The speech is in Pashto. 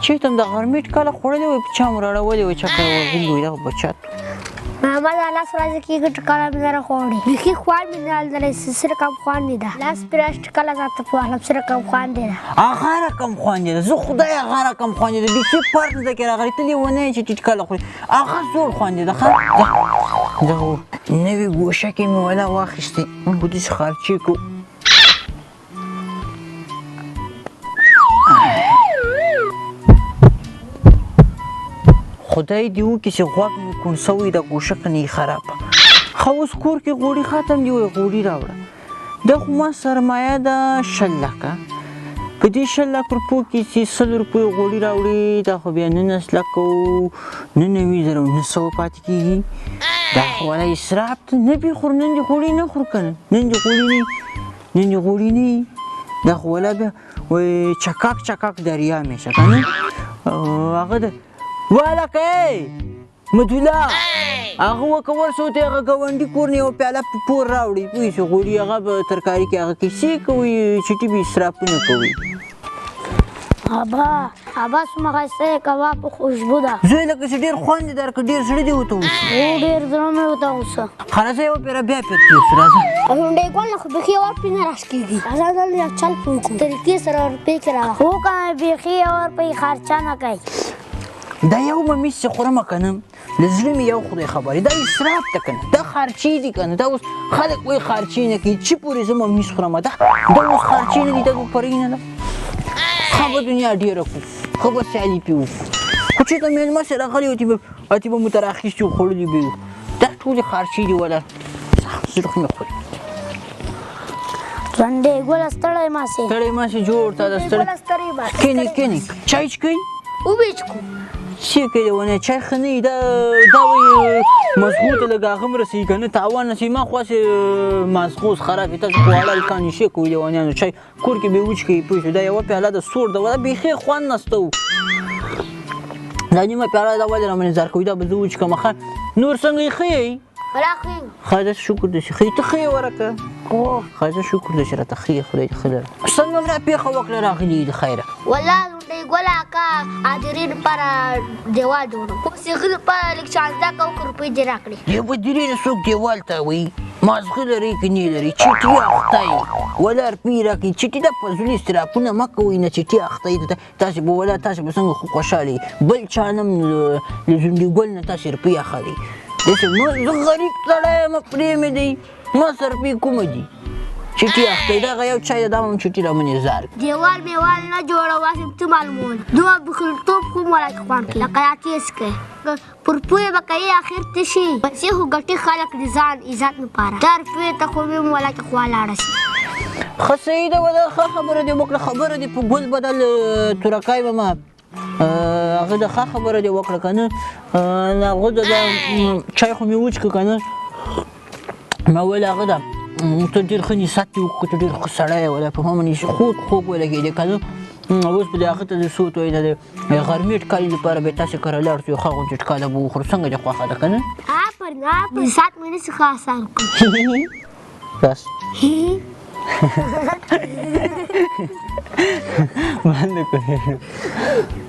چې ته د غرمې ټکله خوړلې وای په چا مو راړولې وای چکر وغورځېدلی وای دغه بچا محمد لاس ورځې کېږي ټکله مې نه خوړې بیخي خوند مې نه لري سره کم خوند مې ده لاس پرې راش ټکله ځان ته پوهلم سره کم خوند دی ده هغه رقم خوند دی زه خدای هغه رقم خوند دی بیخي فرق نه ده کې راغلی ته دې ونه چې ټکله خورې هغه زوړ خوند دی ده ښه دغه نوې ګوشه کې مې ولا واخیستې موږ به داسې خرچې کړو خدای دې وکړي چې غوږ مې کوڼ سوی ده ګوشه نه یې خرابه ښه اوس کور کې غوړي ختم دي وایي غوړي راوړه دا خو ما سرمایه ده 10 لکه په دې 10 لک روپو کې چې 100 روپیو غوړي راوړي دا خو بیا 19 لکه او 99,900 پاتې کېږي دا خو والا اسراف ته نه بېخور نن دې غوړي نه خور که نه نن دې غوړي نه دا خو والا بیا وایي چکاک دریا میشه که نه هغه ده والکه مدولا هغه وکه ورسو ته هغه ګاونډي کور نه یو پیاله پور راوړي پوه شو غوړي هغه به ترکاري کې هغه کیسې کوي چټي به اسراف نه کوي ابا څومره ښایسته کباب په خوشبو ده زوی لکه چې ډېر خوند یې درکړه ډېر زړه دې ورته اوسه ډېر زړه مې ورته اوسه خلاصه یوه پیره بیا پرې اوسه راځه ډونډۍ ګل نه خو بیخي اور پرې نه راس کېږي راځه دلته یو چل پوه کړو طریقې سره روپۍ کې راوړه هو که بیخي اور پرې خرچه نه کوي دا یو ممیز چې خورمه که نه له زړه مې یو خدای خبرې دا اسراف ته که نه دا خرچې دي که نه دا اوس خلک وایي خرچې نه کوي چې پورې زه ممیز خورم دا اوس خرچې نه دي دا پرې نه ده ښه به دنیا ډېره کړو ښه به سیالي پرې وکړو خو چې ته مېلمه سره راغلی اتې به مو تر اخیستي وو خوړلي به یو دا ټولې خرچې دي ولا زړه خو مې خوري ډونډۍ ګله ستړی ماسې جوړ تا د ستړی کینې چای څښئ وبې څښو څه کوي ونه چای ښه نه وي دا وایي مزغو ته لږ هغه هم رسېږي که نه تاوان رسېږي ما خو هسې مازغه اوس خراب وي تاسو خو واړه هلکان نشې کوئ لیونیانو چای کور کې به یې وچکوي پوه شو دا یوه پیاله د سوړ ده ولا بیخي خوند نسته و دا نیمه پیاله دا ولې رامنې زار کوي دا به زه وچکم ښه نور څنګه یې ښه یې ښه داسې شکر دی چې ښه یې ته ښه یې ورکه ښه زه شکر دی چې راته ښه یې خدای دې ښه لره څنګه هم را پېښه وکړه راغلي د خیره والله ډونډۍ ګله اکا حاضرین لپاره دیوال جوړوم اوس هغې لپاره لږ چانزده کوکه روپۍ دې راکړې یو بدرې نه څوک دیوال ته وایي مازغه لري که نه لري چټي اخته یې ولا روپۍ راکړي چټي دا فضولي استرافونه مه کوئ نه چټي اخته یې تاسې به ولا تاسې به څنګه خوشحاله بل چا نه هم له ډونډۍ ګل نه تاسې روپۍ اخلئ داسې زه غریب سړی یم پرې مې دی ما سره روپۍ کومه دي چټي اخته دغه یو چای ده دا هم چټي رامنې زار دیوال میوال نه جوړوه څه معلومول دومره بخیلتوب خو مولا کې خوند کوي لکه دا تیز کوي پر پوی به کوي اخر ته شي پیسې خو ګټي خلک د ځان عزت لپاره دا روپۍ ته خو مې مولا کې خوا لاړه شي ښه صحیح ده ولا ښه خبره دې وکړه خبره دې په ګل بدل تورکای به ما هغه د ښه خبره دې وکړه که نه هغه د چای خو مې وچکه که نه ما ویل هغه ده ته ډېر ښه نصیحت دې وکړو ته ډېر ښه سړی یې ولا په ما باندې خوږ ولګېدې که نه اوس به د هغه ته د څه ورته وایي د غرمې ټکالې لپاره به یې تاسې کره لاړ شو یو ښه غونچې ټکاله به وخورو څنګه دې خوښه ده که نه آفرین ساعت مې نسي ښه آسان کړو بس بند کړې